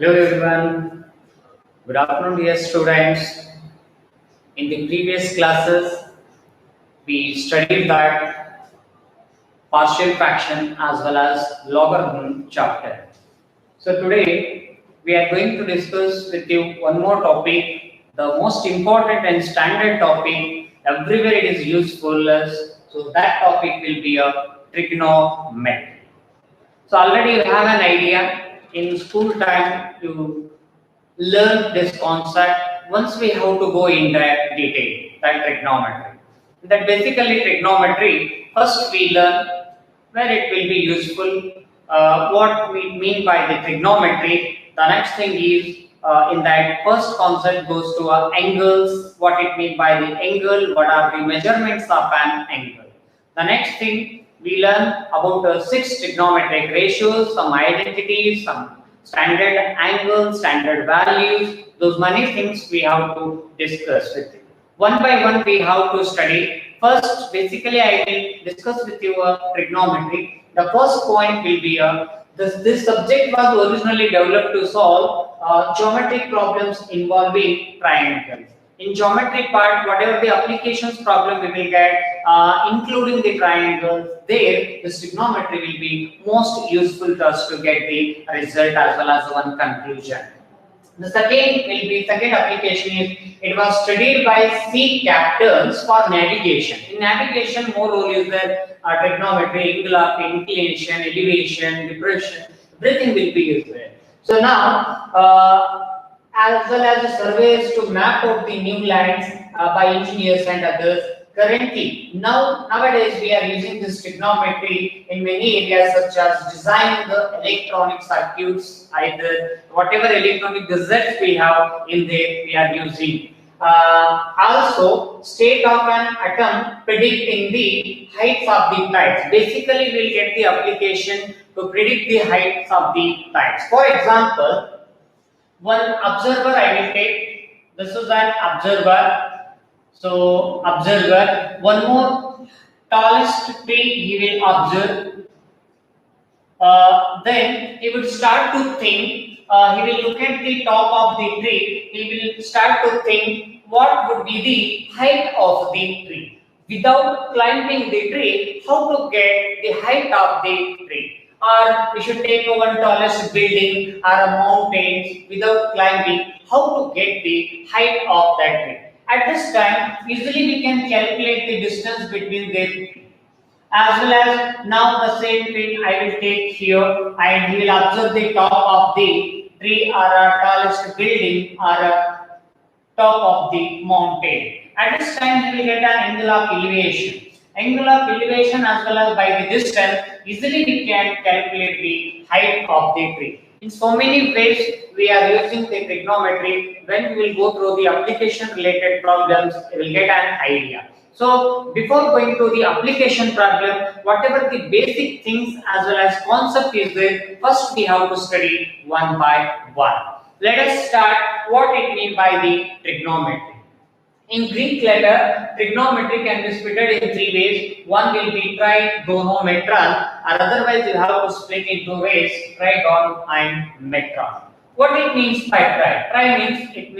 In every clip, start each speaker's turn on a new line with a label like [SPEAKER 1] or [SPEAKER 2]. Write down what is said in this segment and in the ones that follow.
[SPEAKER 1] Hello everyone, good afternoon dear students. In the previous classes, we studied that partial fraction as well as logarithm chapter. So today we are going to discuss with you one more topic, the most important and standard topic, everywhere it is useful. So that topic will be a trigonometry. So already you have an idea in school time you learn this concept. Once we have to go in that detail, that trigonometry. That basically trigonometry, first we learn where it will be useful, what we mean by the trigonometry. The next thing is in that first concept goes to angles, what it means by the angle, what are the measurements of an angle. The next thing we learn about six trigonometric ratios, some identities, some standard angles, standard values, those many things we have to discuss with you. One by one we have to study. First, basically I will discuss with you trigonometry. The first point will be this subject was originally developed to solve geometric problems involving triangles. In geometry part, whatever the applications problem we will get, including the triangles, there the trigonometry will be most useful to us to get the result as well as one conclusion. The second application is it was studied by sea captains for navigation. In navigation, more role is there trigonometry, angle of inclination, elevation, depression, everything will be used there. So now, as well as the surveys to map out the new lands by engineers and others. Currently, nowadays we are using this trigonometry in many areas such as design the electronic circuits, either whatever electronic gadgets we have in there we are using. Also, state of an atom predicting the heights of the tides. Basically, we'll get the application to predict the heights of the tides. For example, one observer I will take. This is an observer. So observer, one more tallest tree he will observe. Then he would start to think. He will look at the top of the tree. He will start to think what would be the height of the tree. Without climbing the tree, how to get the height of the tree? Or we should take one tallest building or a mountain without climbing. How to get the height of that tree? At this time, easily we can calculate the distance between the as well as now the same thing I will take here and he will observe the top of the tree or a tallest building or a top of the mountain. At this time he will get an angle of elevation. Angle of elevation as well as by the distance, easily we can calculate the height of the tree. In so many ways we are using the trigonometry. When we will go through the application related problems, we will get an idea. So before going to the application problem, whatever the basic things as well as concept is there, first we have to study one by one. Let us start what it means by the trigonometry. In Greek letter, trigonometry can be split in three ways. One will be trigonometron, or otherwise you have to split in two ways, trigon and metron. What it means by tri? Tri means it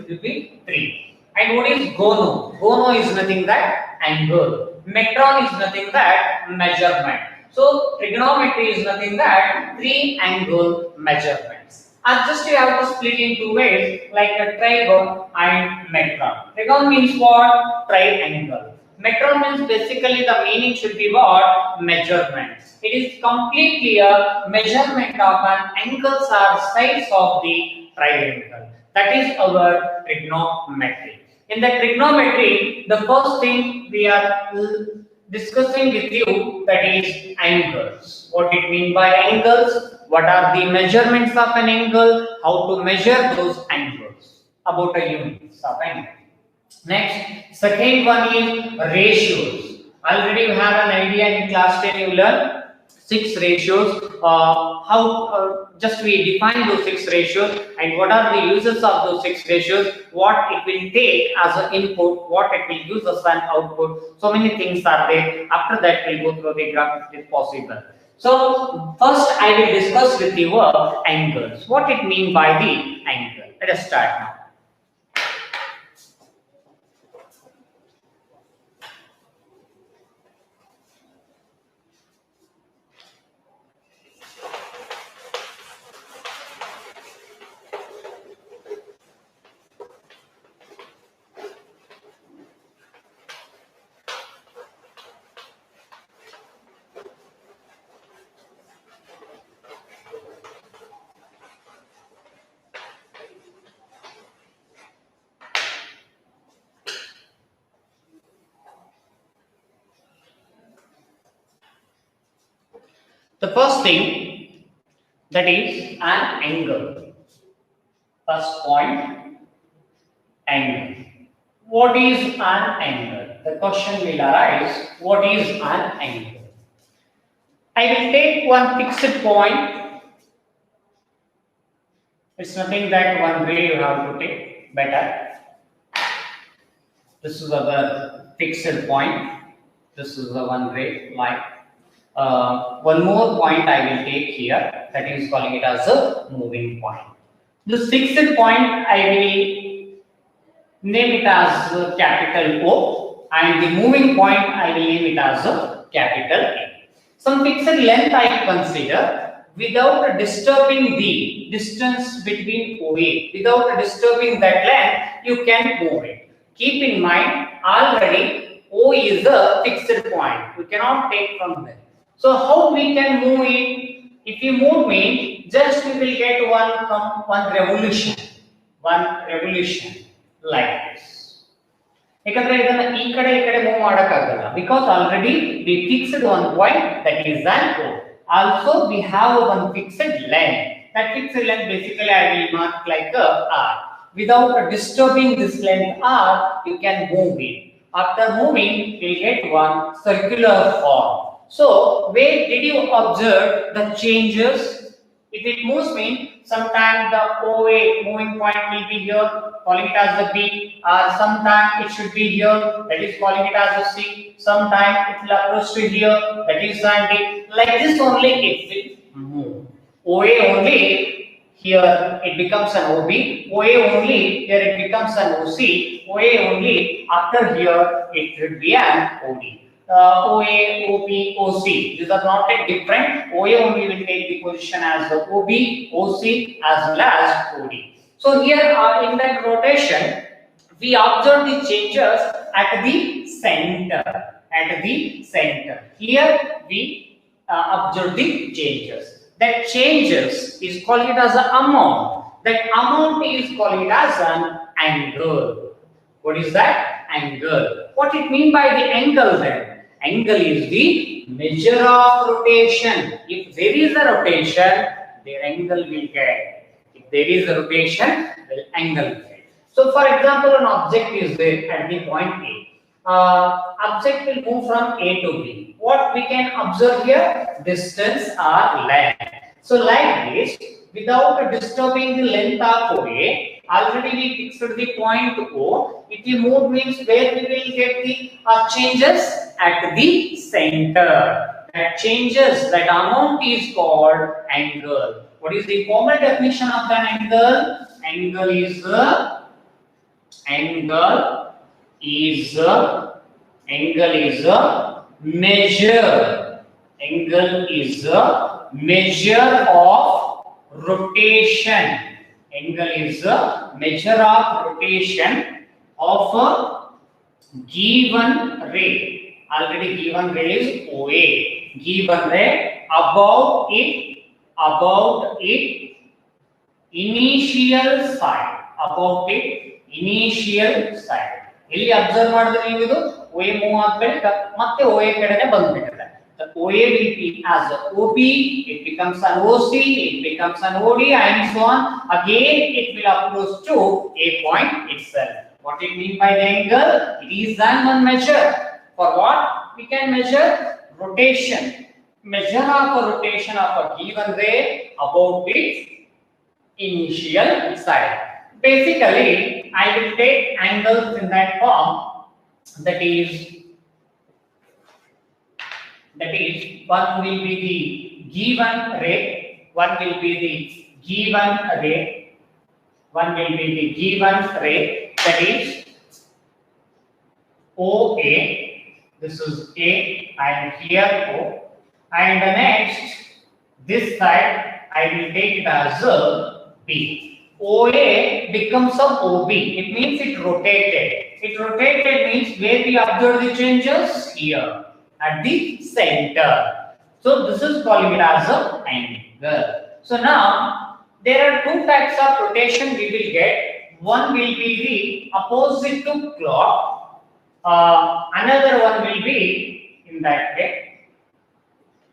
[SPEAKER 1] will be three. And what is gono? Gono is nothing that angle. Metron is nothing that measurement. So trigonometry is nothing that three angle measurements. And just you have to split in two ways like a trigon and metron. Trigon means what? Triangle. Metron means basically the meaning should be what? Measurements. It is completely a measurement of an angles or sides of the triangle. That is our trigonometry. In the trigonometry, the first thing we are discussing with you, that is angles. What it means by angles? What are the measurements of an angle? How to measure those angles? About a units of angle. Next, second one is ratios. Already you have an idea in class 10 you learn six ratios. Just we define those six ratios and what are the uses of those six ratios, what it will take as an input, what it will use as an output. So many things are there. After that we'll go through the graph if possible. So first I will discuss with you angles. What it mean by the angle. Let us start now. The first thing, that is an angle. First point, angle. What is an angle? The question will arise, what is an angle? I will take one fixed point. It's nothing that one ray you have to take, better. This is our fixed point. This is the one ray line. One more point I will take here, that is calling it as a moving point. This fixed point I will name it as capital O, and the moving point I will name it as capital A. Some fixed length I consider without disturbing the distance between OA. Without disturbing that length, you can move it. Keep in mind, already O is a fixed point. We cannot take from there. So how we can move it? If you move it, just we will get one revolution like this. Because already we fixed one point, that is an O. Also we have one fixed length. That fixed length basically I will mark like a R. Without disturbing this length R, you can move it. After moving, you will get one circular form. So where did you observe the changes? If it moves means sometimes the OA moving point will be here, calling it as the B, or sometimes it should be here, that is calling it as a C. Sometimes it will approach to here, that is D. Like this only it will move. OA only here it becomes an OB, OA only here it becomes an OC, OA only after here it should be an OD. OA, OB, OC. These are not different. OA only will take the position as the OB, OC as well as OD. So here in that rotation, we observe the changes at the center. At the center. Here we observe the changes. That changes is called it as an amount. That amount is called it as an angle. What is that? Angle. What it mean by the angle then? Angle is the measure of rotation. If there is a rotation, their angle will get. If there is a rotation, the angle will get. So for example, an object is there at the point A. Object will move from A to B. What we can observe here? Distance or length. So like this, without disturbing the length of OA, already we fixed the point O. If we move means where we will get the changes at the center. That changes, that amount is called angle. What is the formal definition of an angle? Angle is a measure. Angle is a measure of rotation. Angle is a measure of rotation of a given ray. Already given ray is OA. Given ray about it initial side. About it initial side. ಇಲ್ಲಿ observe ಮಾಡಿದ್ರೆ ನೀವು ಇದು OA move ಆಗಬೇಕು ಮತ್ತೆ OA ಕಡೆನೇ ಬಂದ್ಬಿಡುತ್ತೆ. The OA will be as OB, it becomes an OC, it becomes an OD and so on. Again it will approach to a point itself. What it mean by the angle? It is an one measure. For what? We can measure rotation. Measure of a rotation of a given ray about its initial side. Basically, I will take angles in that form, that is That is, one will be the given ray, one will be the given ray, one will be the given ray, that is OA. This is A and here O, and the next this side I will take it as a B. OA becomes a OB. It means it rotated. It rotated means where we observe the changes here at the center. So this is calling it as a angle. So now there are two types of rotation we will get. One will be the opposite to clock. Another one will be in that way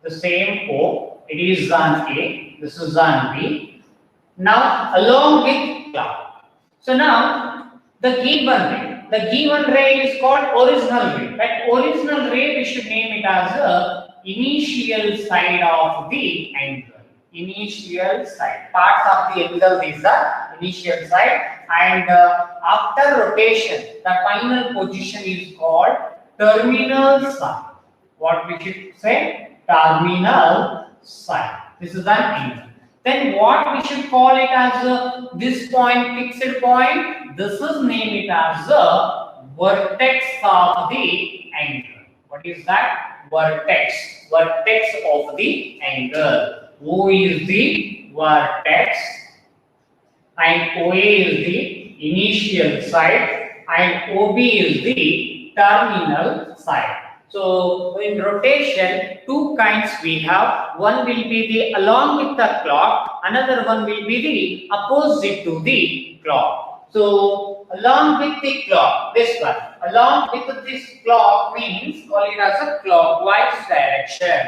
[SPEAKER 1] the same O. It is on A. This is on B. Now along with clock. So now the given ray is called original ray. That original ray we should name it as the initial side of the angle. Initial side. Parts of the angle, these are initial side, and after rotation the final position is called terminal side. What we should say? Terminal side. This is an angle. Then what we should call it as this point, fixed point? This is name it as the vertex of the angle. What is that? Vertex. Vertex of the angle. O is the vertex and OA is the initial side and OB is the terminal side. So in rotation, two kinds we have. One will be the along with the clock, another one will be the opposite to the clock. So along with the clock, this one, along with this clock means call it as a clockwise direction.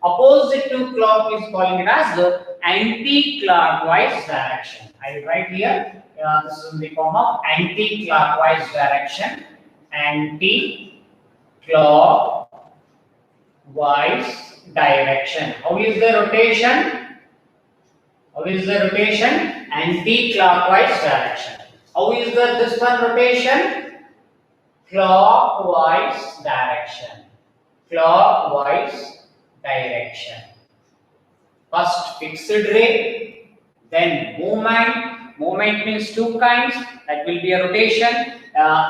[SPEAKER 1] Opposite to clock is calling it as the anti-clockwise direction. I will write here, this is in the form of anti-clockwise direction. Anti-clockwise direction. How is the rotation? How is the rotation? Anti-clockwise direction. How is the this one rotation? Clockwise direction. Clockwise direction. First fixed ray, then movement. Movement means two kinds. That will be a rotation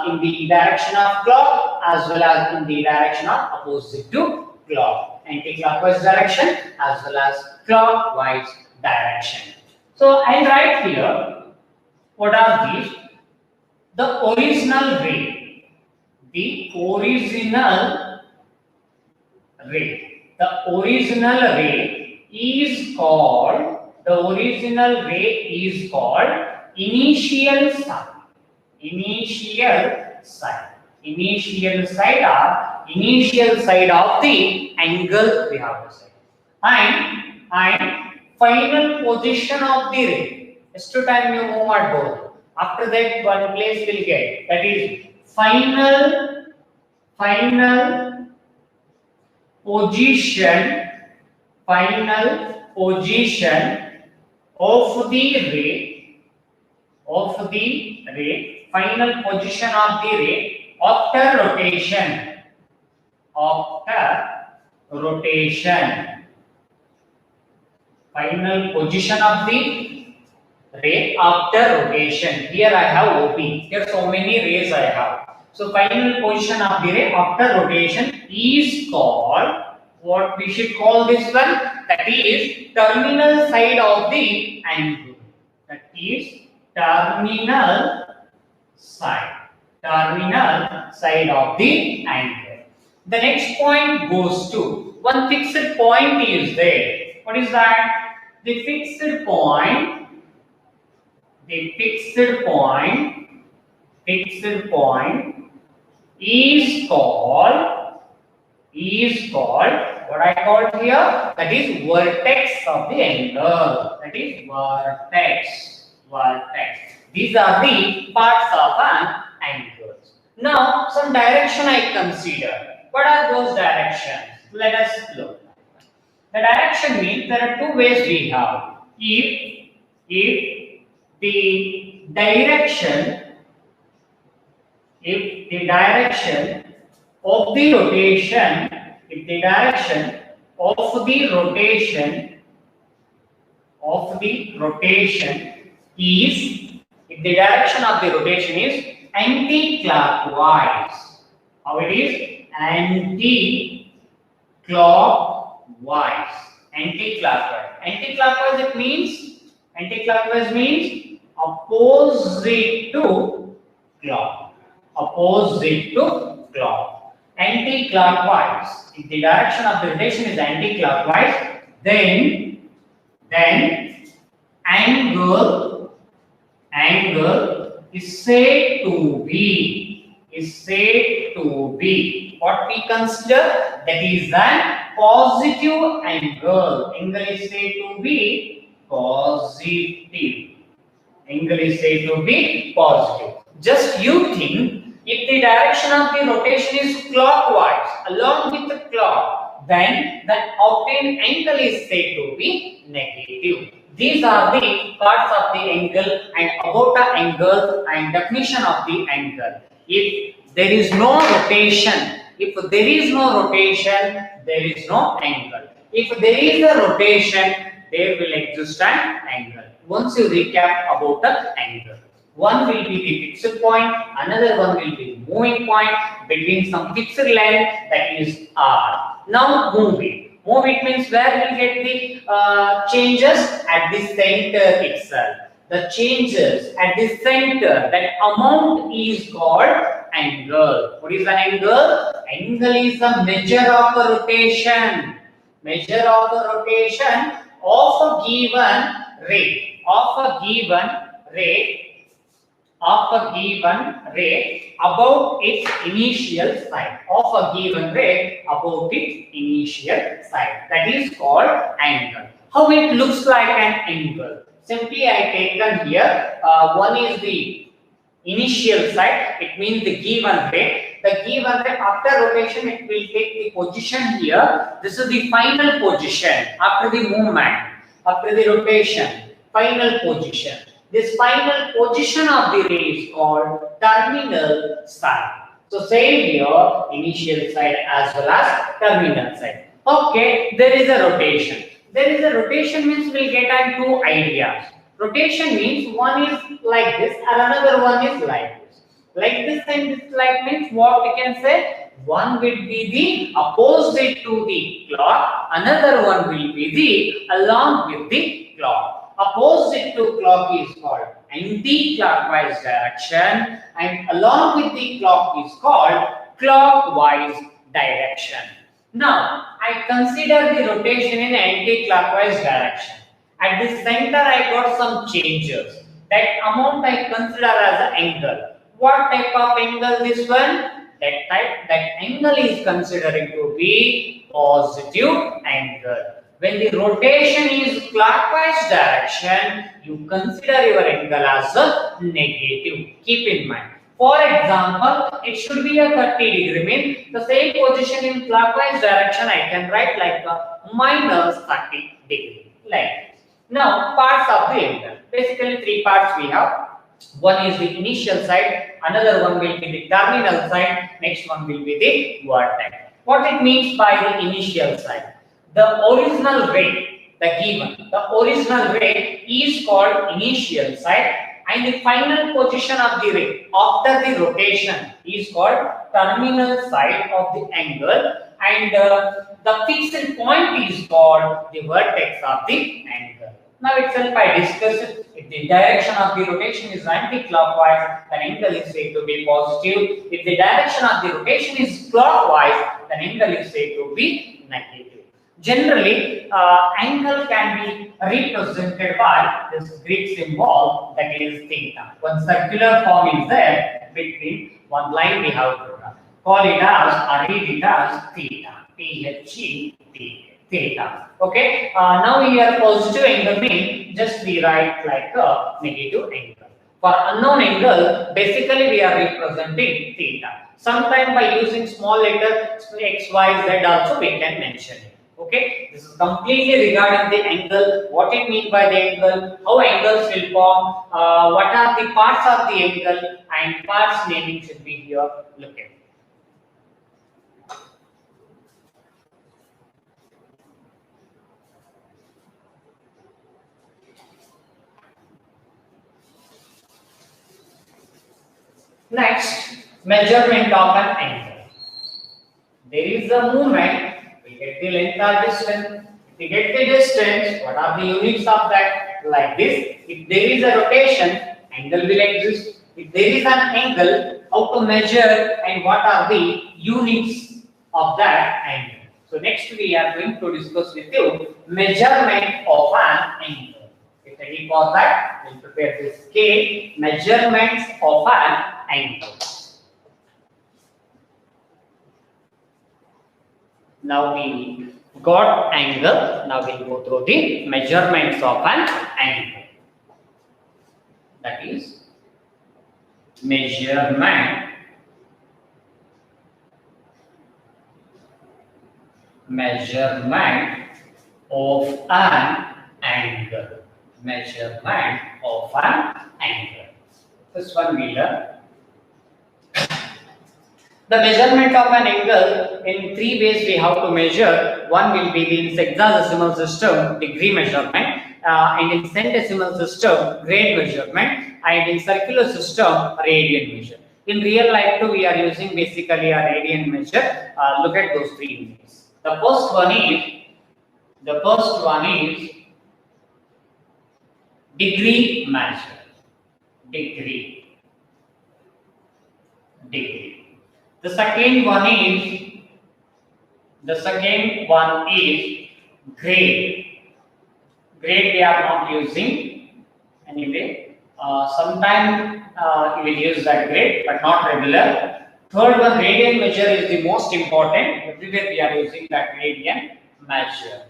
[SPEAKER 1] in the direction of clock as well as in the direction of opposite to clock. Anti-clockwise direction as well as clockwise direction. So I write here, what are these? The original ray. The original ray. The original ray is called initial side. Initial side. Initial side or initial side of the angle we have to say. And final position of the ray. Just to time you move at both. After that one place will get. That is final position of the ray, final position of the ray after rotation, final position of the ray after rotation. Here I have OP. Here so many rays I have. So final position of the ray after rotation is called, what we should call this one? That is terminal side of the angle. That is terminal side of the angle. The next point goes to one fixed point is there. What is that? The fixed point is called what I called here, that is vertex of the angle. That is vertex. These are the parts of an angle. Now some direction I consider. What are those directions? Let us look. The direction means there are two ways we have. If the direction of the rotation if the direction of the rotation is, if the direction of the rotation is anti-clockwise. How it is? Anti-clockwise. Anti-clockwise it means, anti-clockwise means opposite to clock. Opposite to clock. Anti-clockwise. If the direction of the rotation is anti-clockwise, then angle is said to be what we consider, that is an positive angle. Angle is said to be positive. Angle is said to be positive. Just you think, if the direction of the rotation is clockwise along with the clock, then the obtained angle is said to be negative. These are the parts of the angle and about the angle and definition of the angle. If there is no rotation, there is no angle. If there is a rotation, there will exist an angle. Once you recap about the angle, one will be the fixed point, another one will be moving point between some fixed length, that is R. Now move it. Move it means where we will get the changes at the center itself. The changes at the center, that amount is called angle. What is an angle? Angle is the measure of the rotation. Measure of the rotation of a given rate. About its initial side. That is called angle. How it looks like an angle? Simply I taken here, one is the initial side, it means the given rate. The given rate after rotation, it will take the position here. This is the final position after the movement, after the rotation, final position. This final position of the ray is called terminal side. So same here, initial side as well as terminal side. Okay, there is a rotation. Means we'll get two ideas. Rotation means one is like this and another one is like this. Like this and this like means what we can say? One will be the opposite to the clock, another one will be the along with the clock. Opposite to clock is called anti-clockwise direction and along with the clock is called clockwise direction. Now, I consider the rotation in anti-clockwise direction. At the center, I got some changes. That amount I consider as an angle. What type of angle this one? That angle is considering to be positive angle. When the rotation is clockwise direction, you consider your angle as a negative. Keep in mind. For example, it should be a 30 degree. Means the same position in clockwise direction, I can write like a minus 30 degree. Like this. Now, parts of the angle. Basically, three parts we have. One is the initial side, another one will be the terminal side, next one will be the vertex. What it means by the initial side? The original rate, the original rate is called initial side and the final position of the ray after the rotation is called terminal side of the angle and the fixed point is called the vertex of the angle. Now itself I discussed it. If the direction of the rotation is anti-clockwise, then angle is said to be positive. If the direction of the rotation is clockwise, then angle is said to be negative. Generally, angle can be represented by this Greek symbol, that is theta. One circular form is there between one line we have to call it as or read it as theta. Theta. Okay. Now here positive angle means just we write like a negative angle. For unknown angle, basically we are representing theta. Sometimes by using small letter x, y, z also we can mention it. Okay, this is completely regarding the angle, what it means by the angle, how angles will form, what are the parts of the angle, and parts naming should be here looked at. Next, measurement of an angle. There is a movement, we get the length or distance. If we get the distance, what are the units of that? Like this. If there is a rotation, angle will exist. If there is an angle, how to measure and what are the units of that angle? So next we are going to discuss with you measurement of an angle. Get ready for that? We'll prepare this scale, measurements of an angle. Now we got angle. Now we'll go through the measurements of an angle. That is measurement of an angle. Measurement of an angle. This one we learn. The measurement of an angle, in three ways we have to measure. One will be in hexadecimal system, degree measurement, and in centesimal system, grade measurement, and in circular system, radian measure. In real life too, we are using basically a radian measure. Look at those three units. The first one is degree measure. Degree. The second one is grade. Grade we are not using anyway. Sometime you will use that grade, but not regular. Third one, radian measure is the most important. Everywhere we are using that radian measure.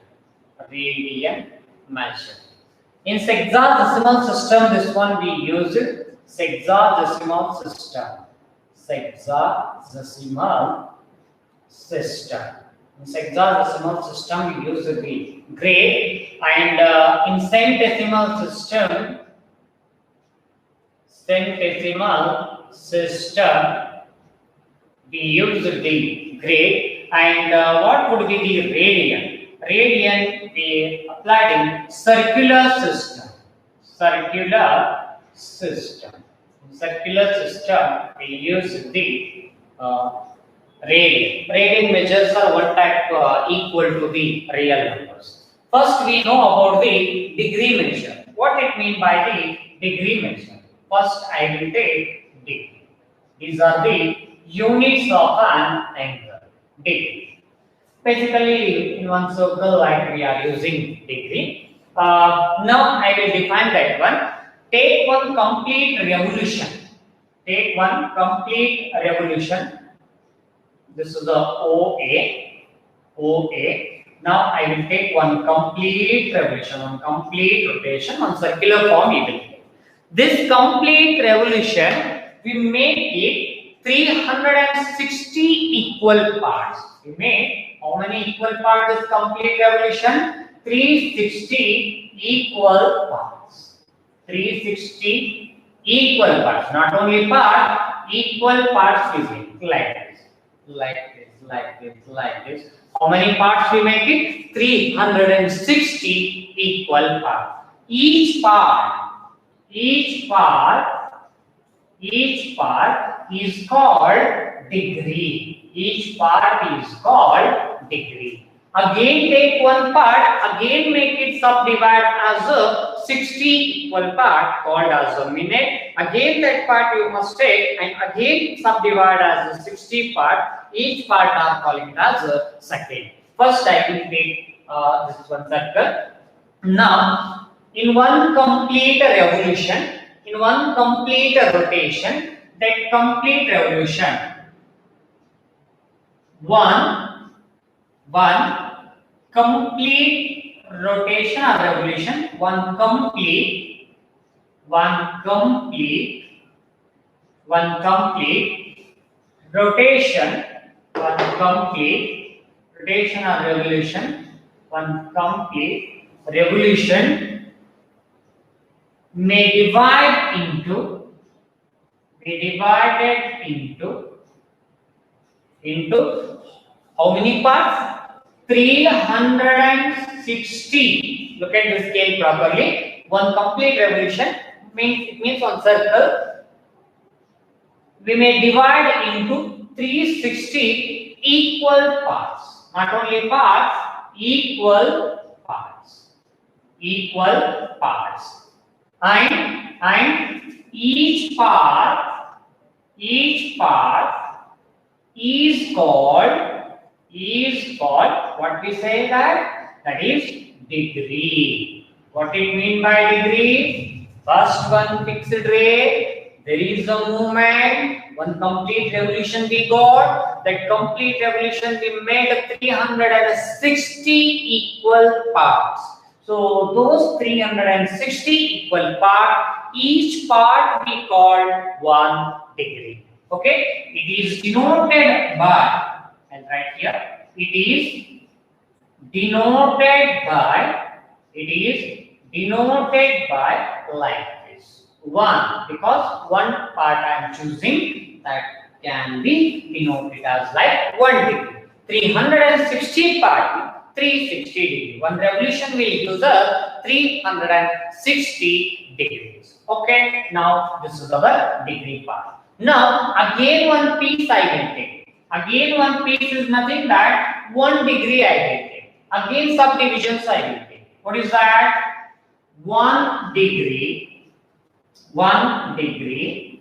[SPEAKER 1] In hexadecimal system, this one we use it. Hexadecimal system. In hexadecimal system we use the grade, and in centesimal system we use the grade, and what would be the radian? Radian we applied in circular system. In circular system we use the radian. Radian measures are one type equal to the real numbers. First we know about the degree measure. What it means by the degree measure? First I will take degree. These are the units of an angle. Degree. Basically in one circle like we are using degree. Now I will define that one. Take one complete revolution. This is the OA. Now I will take one complete revolution, one complete rotation, one circular form even. This complete revolution, we make it 360 equal parts. We make how many equal parts this complete revolution? 360 equal parts. 360 equal parts. Not only part, equal parts we make like this. How many parts we make it? 360 equal parts. Each part is called degree. Again take one part, again make it subdivide as a 60 equal part called as a minute. Again that part you must take and again subdivide as a 60 part. Each part are calling it as a second. First I will take this one circle. Now in one complete revolution, in one complete rotation, that complete revolution, one complete rotation or revolution, one complete rotation, or revolution, one complete revolution may divide into how many parts? 360. Look at the scale properly. One complete revolution means one circle. we may divide into 360 equal parts. Not only parts, equal parts. Equal parts. And each part is called what we say that is degree. What it mean by degree? First one, fixed rate, there is a movement, one complete revolution we got. That complete revolution we made 360 equal parts. So those 360 equal parts, each part we call 1 degree. Okay, it is denoted by, and right here, it is denoted by like this. 1, because one part I am choosing that can be denoted as like 1 degree. 360 part, 360 degree. One revolution will use up 360 degrees. Okay, now this is our degree part. Now again one piece I will take. Again one piece is nothing that 1 degree I will take. Again subdivisions I will take. What is that? 1 degree. 1 degree.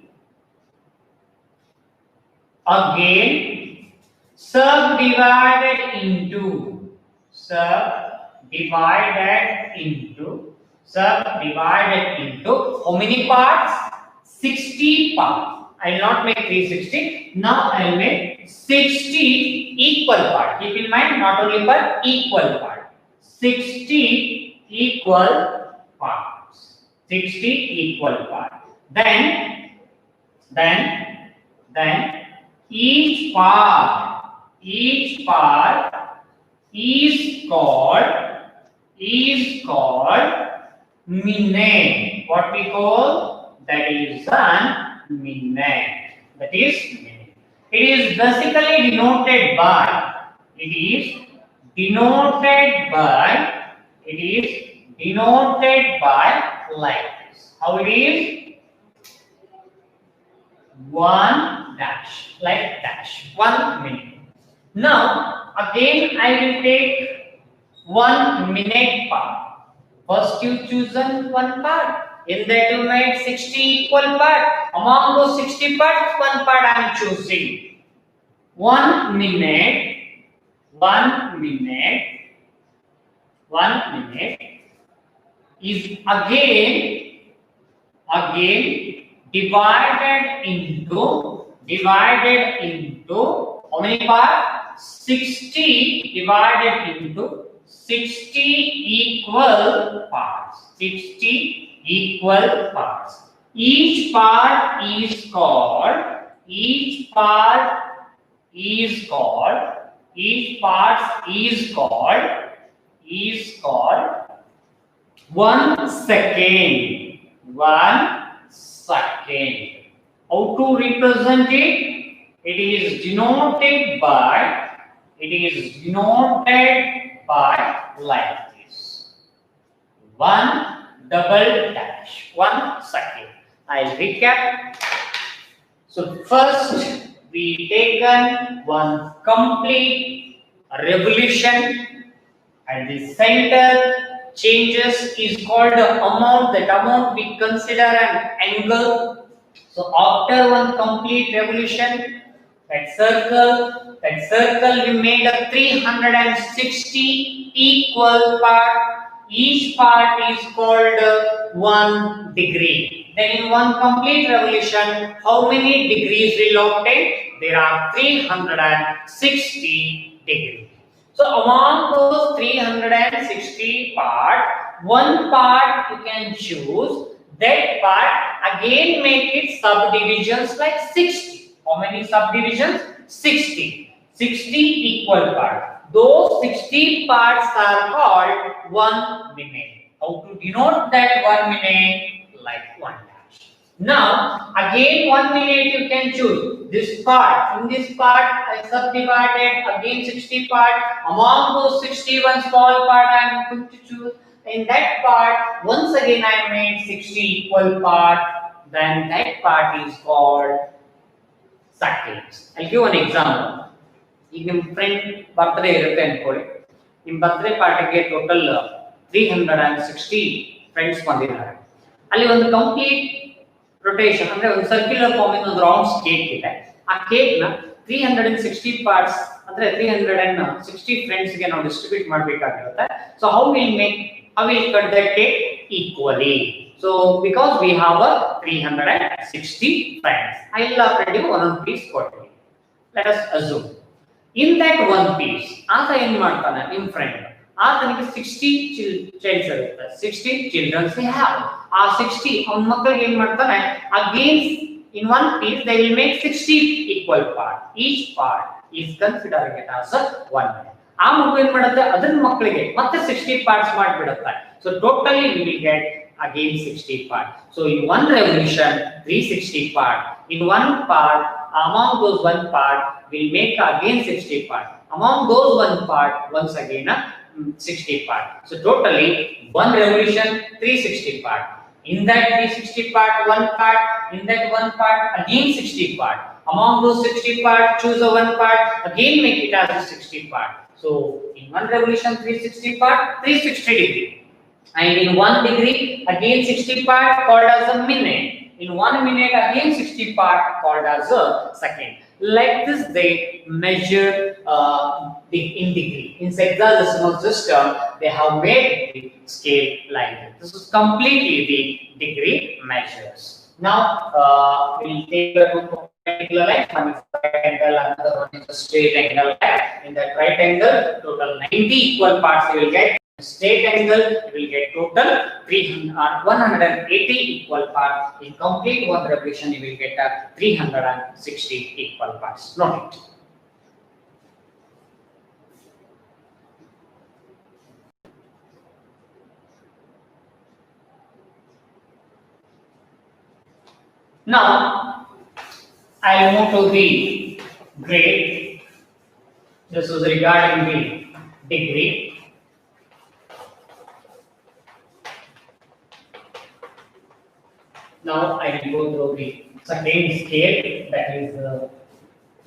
[SPEAKER 1] Again subdivided into how many parts? 60 parts. I will not make 360. Now I will make 60 equal parts. Keep in mind, not only per equal part. 60 equal parts. 60 equal parts. Then each part is called minute. What we call that is an minute. That is minute. It is basically denoted by. It is denoted by like this. How it is? 1 dash, like dash, 1 minute. Now again I will take 1 minute part. First you choose one part. In that you made 60 equal parts. Among those 60 parts, one part I am choosing. 1 minute is again divided into how many parts? 60 divided into 60 equal parts. 60 equal parts. Each part is called 1 second. 1 second. How to represent it? It is denoted by like this. 1 double dash. 1 second. I'll recap. So first we taken one complete revolution at the center. Changes is called the amount. That amount we consider an angle. So after one complete revolution, that circle we made a 360 equal part. Each part is called 1 degree. Then in one complete revolution, how many degrees will obtain? There are 360 degrees. So among those 360 parts, one part you can choose. That part again make it subdivisions like 60. How many subdivisions? 60. 60 equal parts. Those 60 parts are called 1 minute. How to denote that 1 minute? Like 1 dash. Now again 1 minute you can choose. This part, in this part I subdivided again 60 part. Among those 60, one small part I am going to choose. In that part, once again I made 60 equal part. Then that part is called seconds. I'll give an example. ಈಗ ನಿಮ್ಮ friend birthday ಇರುತ್ತೆ ಅನ್ಕೊಳ್ಳಿ, ನಿಮ್ಮ birthday ಪಾರ್ಟಿಗೆ total 360 friends ಬಂದಿದ್ದಾರೆ. ಅಲ್ಲಿ ಒಂದು complete rotation ಅಂದ್ರೆ ಒಂದು ಸರ್ಕ್ಯುಲರ್ ಫಾರ್ಮ್ ಇನ್ ಒಂದು ರೌಂಡ್ಸ್ ಕೇಕ್ ಇದೆ. ಆ ಕೇಕ್ ನ 360 ಪಾರ್ಟ್ಸ್ ಅಂದ್ರೆ 360 ಫ್ರೆಂಡ್ಸ್ ಗೆ ನಾವು ಡಿಸ್ಟ್ರಿಬ್ಯೂಟ್ ಮಾಡಬೇಕಾಗಿರುತ್ತೆ. So how will cut the cake equally. So because we have a 360 friends, ಎಲ್ಲ ಫ್ರೆಂಡಿಗೂ ಒಂದೊಂದು ಪೀಸ್ ಕೊಡ್ತೀವಿ. Let us assume in that one piece ಆತ ಏನ್ ಮಾಡ್ತಾನೆ, ನಿಮ್ಮ ಫ್ರೆಂಡ್ ಆತನಿಗೆ 60 ಚೈಲ್ಡ್ಸ್ ಇರುತ್ತೆ, 60 ಚಿಲ್ಡ್ರನ್ಸ್ ಹ್ಯಾವ್. ಆ 60 ಅವನ ಮಕ್ಕಳಿಗೆ ಏನ್ ಮಾಡ್ತಾನೆ, against in one piece they will make 60 equal part. Each part is considered as one. ಆ ಮಗು ಏನ್ ಮಾಡುತ್ತೆ, ಅದನ್ನ ಮಕ್ಕಳಿಗೆ ಮತ್ತೆ 60 parts ಮಾಡಿಬಿಡುತ್ತೆ. So totally we will get again 60 part. So in one revolution 360 part. In one part, among those one part we'll make again 60 part. Among those one part once again 60 part. So totally one revolution 360 part. In that 360 part one part, in that one part again 60 part. Among those 60 part choose a one part, again make it as a 60 part. So in one revolution 360 part 360 degree. And in 1 degree again 60 part called as a minute. In 1 minute again 60 part called as a second. Like this they measure in degree. In hexadecimal system they have made the scale like this. This is completely the degree measures. Now we'll take a triangular line. One is right angle, another one is a straight angle. In that right angle total 90 equal parts you will get. Straight angle you will get total 180 equal parts. In complete one revolution you will get 360 equal parts. Note it. Now I will move to the grade. This was regarding the degree. Now I will go through the second scale, that is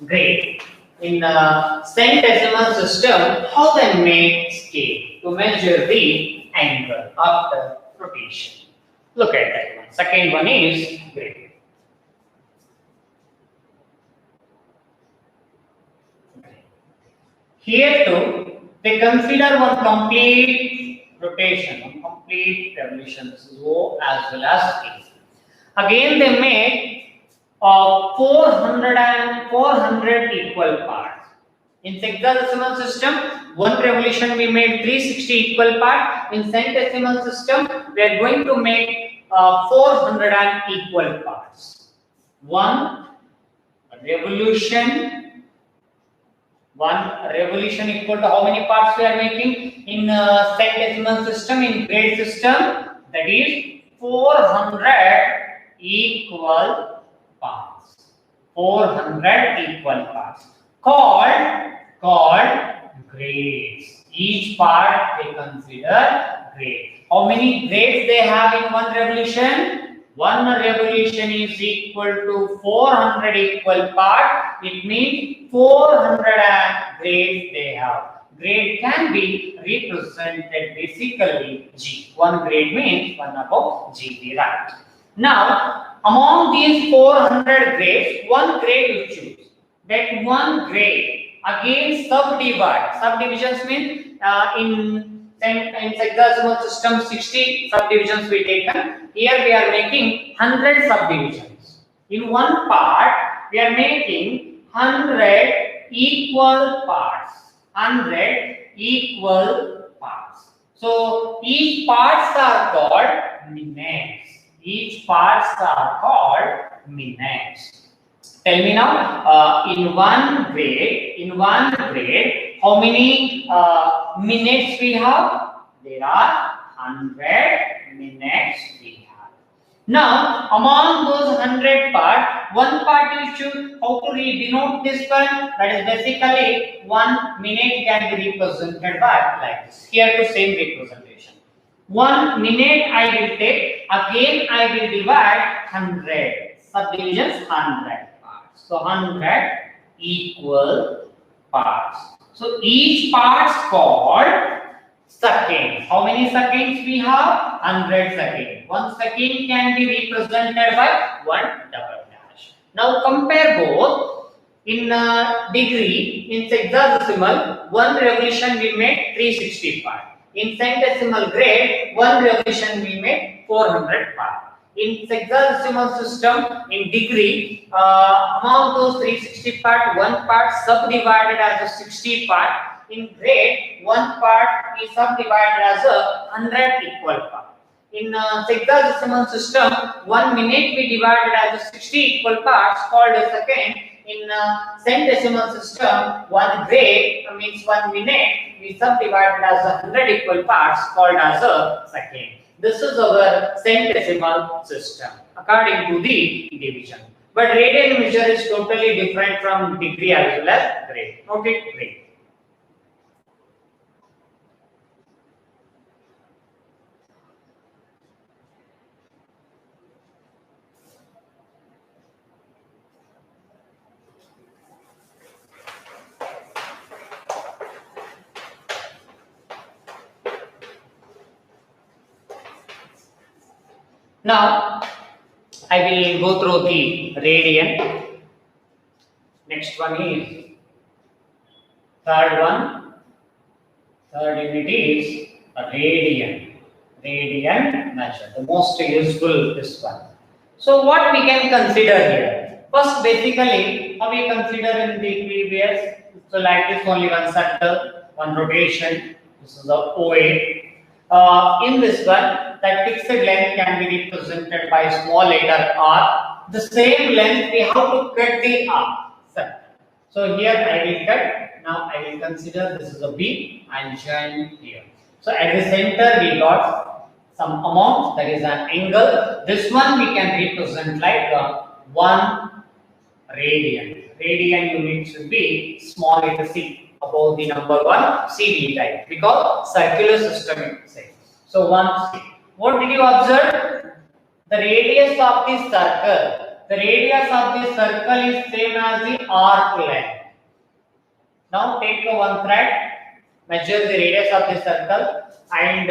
[SPEAKER 1] grade. In centesimal system, how they make scale to measure the angle after rotation. Look at that one. Second one is grade. Here too, they consider one complete rotation, one complete revolution. This is O as well as A. Again they make 400 equal parts. In hexadecimal system, one revolution we made 360 equal parts. In centesimal system, we are going to make 400 equal parts. One revolution equal to how many parts we are making? In centesimal system, in grade system, that is 400 equal parts. 400 equal parts called grades. Each part they consider grade. How many grades they have in one revolution? One revolution is equal to 400 equal part. It means 400 grades they have. Grade can be represented basically G. One grade means 1 above G, right? Now, among these 400 grades, one grade you choose. That one grade again subdivide. Subdivisions mean in hexadecimal system 60 subdivisions we taken. Here we are making 100 subdivisions. In one part we are making 100 equal parts. 100 equal parts. So each parts are called minutes. Each parts are called minutes. Tell me now, in one grade, how many minutes we have? There are 100 minutes we have. Now, among those 100 parts, one part you choose. How to denote this one? That is basically 1 minute can be represented by like this. Here to same representation. 1 minute I will take. Again I will divide 100 subdivisions 100 parts. So 100 equal parts. So each part is called second. How many seconds we have? 100 seconds. 1 second can be represented by 1 double dash. Now compare both. In degree, in hexadecimal, 1 revolution we made 365. In centesimal grade, 1 revolution we made 400 parts. In hexadecimal system, in degree, among those 360 part, 1 part subdivided as a 60 part. In grade, 1 part is subdivided as a 100 equal part. In hexadecimal system, 1 minute we divided as a 60 equal parts called a second. In centesimal system, 1 grade means 1 minute we subdivided as a 100 equal parts called as a second. This is our centesimal system according to the division. But radian measure is totally different from degree as well as grade. Okay, great. Now, I will go through the radian. Next one is third one. Third unit is radian. Radian measure. The most useful this one. So what we can consider here? First, basically, how we consider in the previous. So like this, only one circle, one rotation. This is the OA. In this one, that fixed length can be represented by small letter r. The same length we have to cut the r. So here I will cut. Now I will consider this is a B and join here. So at the center we got some amount, that is an angle. This one we can represent like 1 radian. Radian unit should be small letter c. Above the number 1 CD type because circular system itself. So 1 C. What did you observe? The radius of the circle. The radius of the circle is same as the arc length. Now take one thread, measure the radius of the circle, and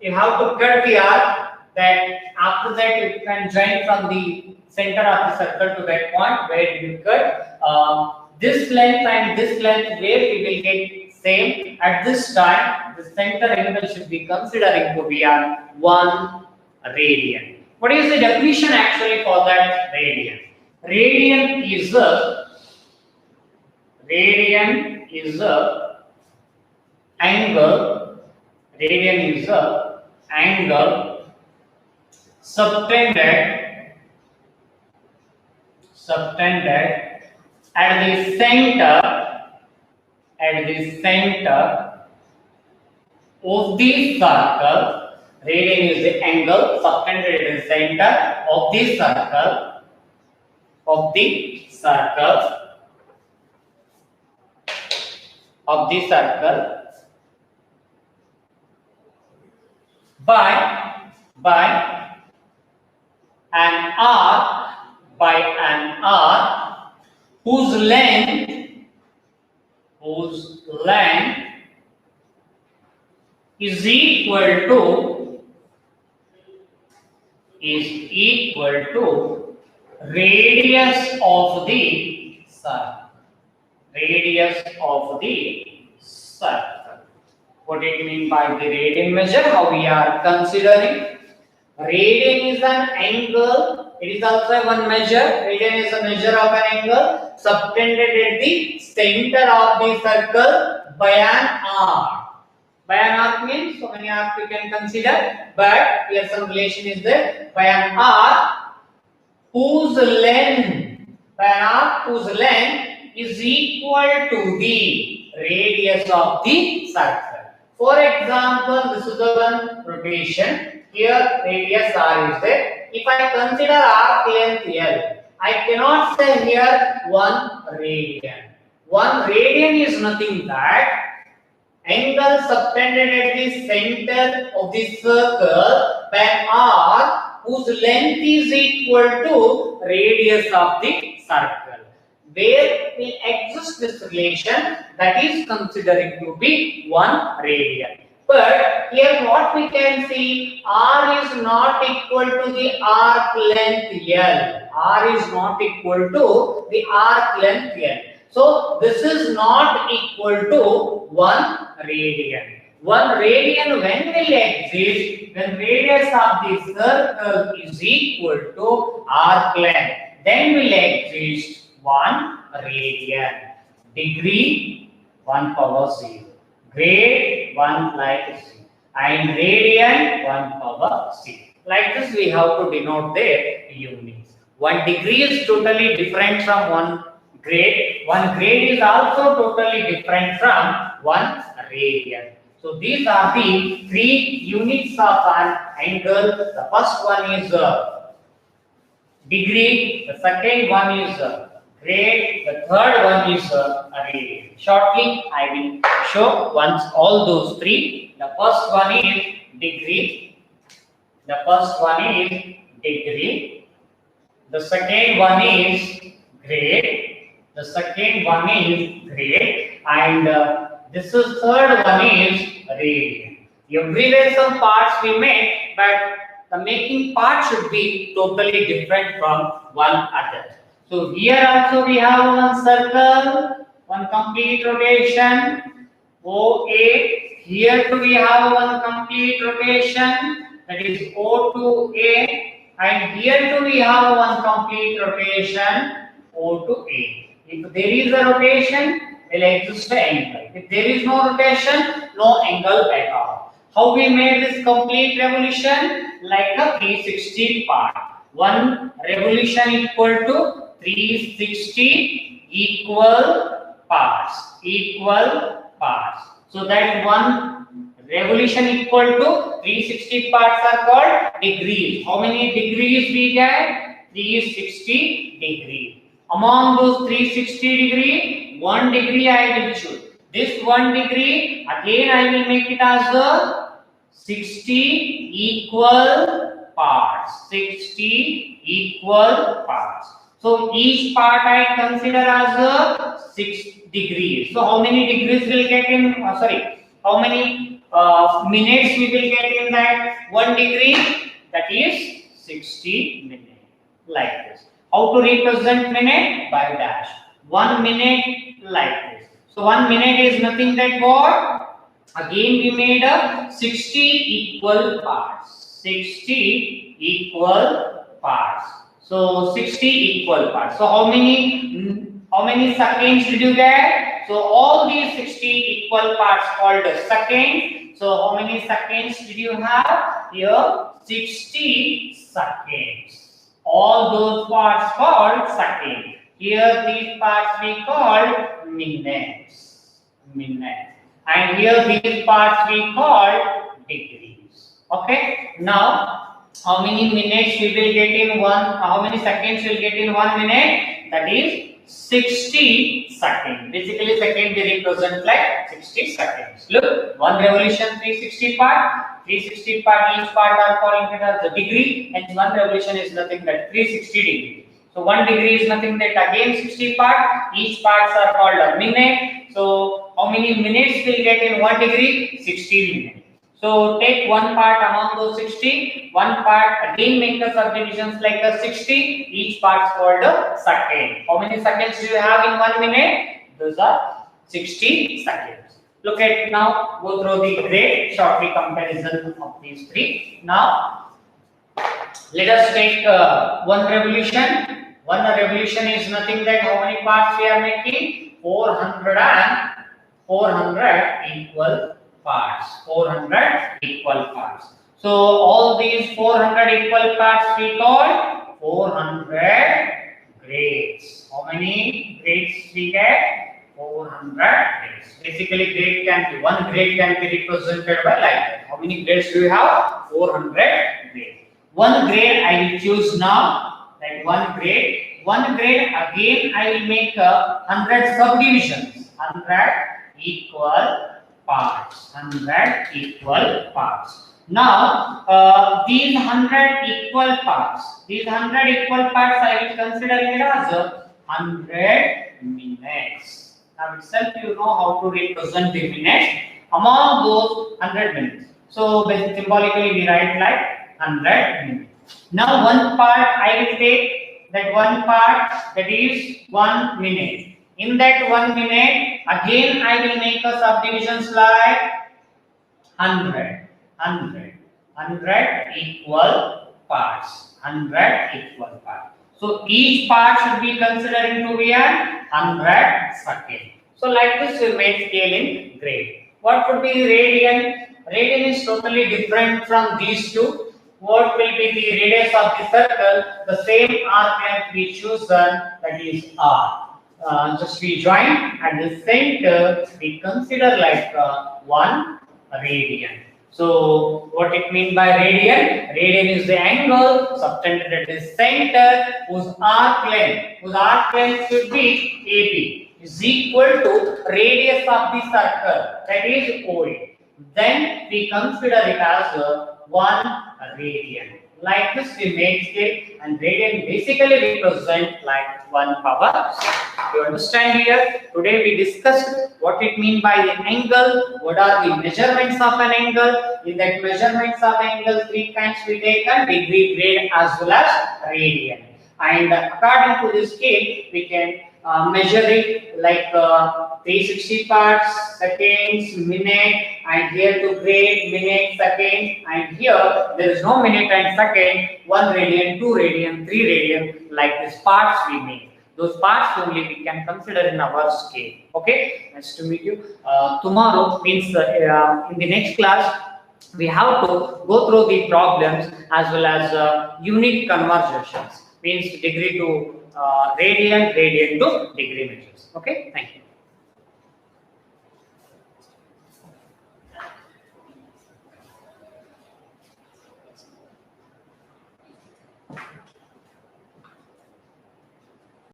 [SPEAKER 1] you have to cut the arc. That after that you can join from the center of the circle to that point where you cut. This length and this length where we will get same. At this time, the center angle should be considering to be on 1 radian. What is the definition actually for that radian? Radian is a angle. Radian is a angle subtended at the center of the circle. Radian is the angle subtended at the center of the circle by an arc whose length is equal to radius of the circle. What do you mean by the radian measure? How we are considering? Radian is an angle. It is also one measure. Radian is a measure of an angle subtended at the center of the circle by an arc. By an arc means so many arcs we can consider, but here some relation is there. By an arc whose length is equal to the radius of the circle. For example, this is the one rotation. Here radius r is there. If I consider arc length L, I cannot say here 1 radian. 1 radian is nothing but angle subtended at the center of the circle by an arc whose length is equal to radius of the circle. where will exist this relation, that is considering to be 1 radian. But here what we can see, R is not equal to the arc length L. R is not equal to the arc length L. So this is not equal to 1 radian. 1 radian when will exist? When radius of the circle is equal to arc length. Then will exist 1 radian. Degree 1 power 0. Grade 1 like 0. And radian 1 power 0. Like this we have to denote their units. 1 degree is totally different from 1 grade. 1 grade is also totally different from 1 radian. So these are the 3 units of an angle. The first one is degree, the second one is grade, the third one is radian. Shortly, I will show once all those 3. The first one is degree. The first one is degree. The second one is grade. The second one is grade. And this is third one is radian. Everywhere some parts we make, but the making part should be totally different from one other. So here also we have one circle, one complete rotation, OA. Here too we have one complete rotation, that is O to A. And here too we have one complete rotation, O to A. If there is a rotation, there will exist an angle. If there is no rotation, no angle at all. How we made this complete revolution? Like a 360 part. 1 revolution equal to 360 equal parts. Equal parts. So that 1 revolution equal to 360 parts are called degrees. How many degrees we get? 360 degrees. Among those 360 degree, 1 degree I will choose. This 1 degree, again I will make it as a 60 equal parts. 60 equal parts. So each part I consider as a 6 degrees. So how many degrees will get in? How many minutes we will get in that 1 degree? That is 60 minutes. Like this. How to represent minute? By dash. 1 minute like this. So 1 minute is nothing but what? Again we made a 60 equal parts. 60 equal parts. So 60 equal parts. So how many seconds did you get? So all these 60 equal parts called seconds. So how many seconds did you have? Here 60 seconds. All those parts called seconds. Here these parts we call minutes. Minutes. And here these parts we call degrees. Okay. Now, how many minutes we will get in how many seconds we will get in 1 minute? That is 60 seconds. Basically, second we represent like 60 seconds. Look, 1 revolution 360 part. 360 part, each part are calling it as the degree, and 1 revolution is nothing but 360 degree. So 1 degree is nothing but again 60 part. Each parts are called a minute. So how many minutes will get in 1 degree? 60 minutes. So take 1 part among those 60. 1 part again make the subdivisions like a 60. Each part is called a second. How many seconds do you have in 1 minute? Those are 60 seconds. Look at now. Go through the grade shortly comparison of these 3. Now let us take 1 revolution. 1 revolution is nothing but how many parts we are making? 400 equal parts. 400 equal parts. So all these 400 equal parts we call 400 grades. How many grades we get? 400 grades. Basically, grade can be 1 grade can be represented by like that. How many grades do you have? 400 grades. 1 grade I will choose now. Like 1 grade. 1 grade again I will make 100 subdivisions. 100 equal parts. 100 equal parts. Now these 100 equal parts. These 100 equal parts I will consider it as 100 minutes. Now itself you know how to represent the minutes among those 100 minutes. So symbolically we write like 100 minutes. Now one part I will take, that one part, that is 1 minute. In that 1 minute again I will make a subdivisions like 100, 100 equal parts. 100 equal parts. So each part should be considered to be a 100 second. So like this we made scale in grade. What would be radian? Radian is totally different from these two. What will be the radius of the circle? The same arc length we chosen, that is r. Just we join at the center. We consider like 1 radian. So what it mean by radian? Radian is the angle subtended at the center whose arc length should be AB is equal to radius of the circle, that is OA. Then we consider it as 1 radian. Like this we make scale, and radian basically represent like 1 power. You understand here? Today we discussed what it mean by the angle, what are the measurements of an angle. In that measurements of angle, 3 kinds we take: a degree, grade as well as radian. And according to this scale, we can measure it like 360 parts, seconds, minute, and here to grade, minute, second, and here there is no minute and second, 1 radian, 2 radian, 3 radian, like these parts we make. Those parts only we can consider in our scale. Okay, nice to meet you. Tomorrow means in the next class we have to go through the problems as well as unit conversions, means degree to radian, radian to degree measures. Okay, thank you.